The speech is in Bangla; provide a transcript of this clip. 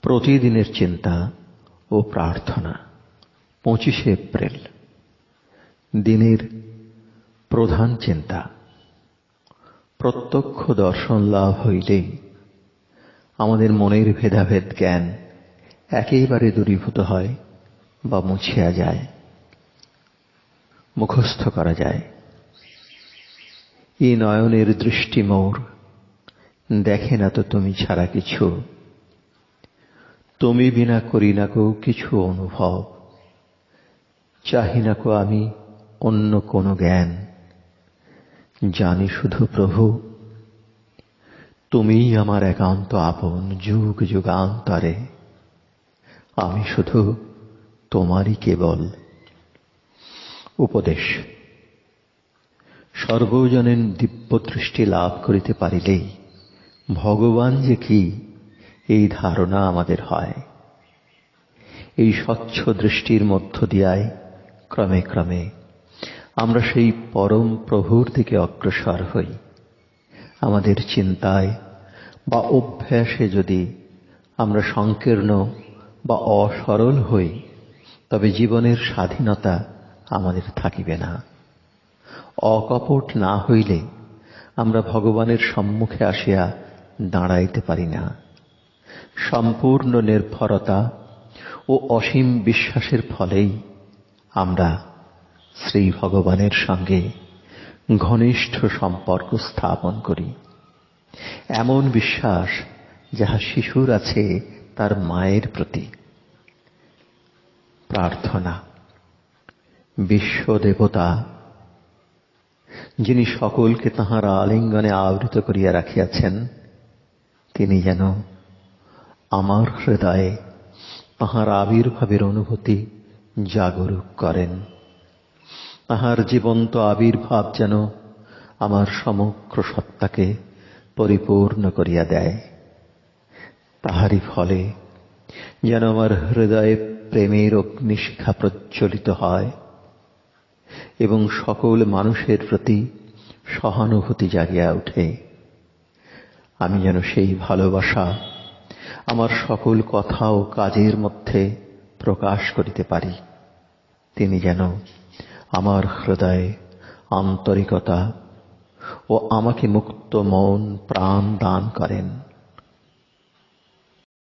প্রতিদিনের চিন্তা ও প্রার্থনা। 25 এপ্রিল। দিনের প্রধান চিন্তা। প্রত্যক্ষ দর্শন লাভ হইলেই আমাদের মনের ভেদাভেদ জ্ঞান একেবারে দূরীভূত হয় বা মুছিয়া যায়, মুখস্থ করা যায়। এই নয়নের দৃষ্টি মোর দেখে না তো তুমি ছাড়া কিছু, তুমি বিনা করি না কো কিছু অনুভব, চাহি না কো আমি অন্য কোনো জ্ঞান। জানি শুধু প্রভু তুমিই আমার একান্ত আপন, যুগ যুগান্তরে আমি শুধু তোমারই কেবল। উপদেশ। সর্বজনীন দিব্য দৃষ্টি লাভ করিতে পারিলেই ভগবান যে কি এই ধারণা আমাদের হয়। এই স্বচ্ছ দৃষ্টির মধ্য দিয়ায় ক্রমে ক্রমে আমরা সেই পরম প্রভুর দিকে অগ্রসর হই। আমাদের চিন্তায় বা অভ্যাসে যদি আমরা সংকীর্ণ বা অসরল হই, তবে জীবনের স্বাধীনতা আমাদের থাকিবে না। অকপট না হইলে আমরা ভগবানের সম্মুখে আসিয়া দাঁড়াইতে পারি না। সম্পূর্ণ নির্ভরতা ও অসীম বিশ্বাসের ফলেই আমরা শ্রী ভগবানের সঙ্গে ঘনিষ্ঠ সম্পর্ক স্থাপন করি। এমন বিশ্বাস যাহা শিশুর আছে তার মায়ের প্রতি। প্রার্থনা। বিশ্বদেবতা, যিনি সকলকে তাঁহার আলিঙ্গনে আবৃত করিয়া রাখিয়াছেন, তিনি যেন আমার হৃদয়ে তাঁহার আবির্ভাবের অনুভূতি জাগরুক করেন। তাঁহার জীবন্ত আবির্ভাব যেন আমার সমগ্র সত্তাকে পরিপূর্ণ করিয়া দেয়। তাহারই ফলে যেন আমার হৃদয়ে প্রেমের অগ্নিশিখা প্রজ্বলিত হয় এবং সকল মানুষের প্রতি সহানুভূতি জাগিয়া ওঠে। আমি যেন সেই ভালোবাসা আমার সকল কথা ও কাজের মধ্যে প্রকাশ করিতে পারি। তিনি যেন আমার হৃদয়ে আন্তরিকতা ও আমাকে মুক্ত মন প্রাণ দান করেন।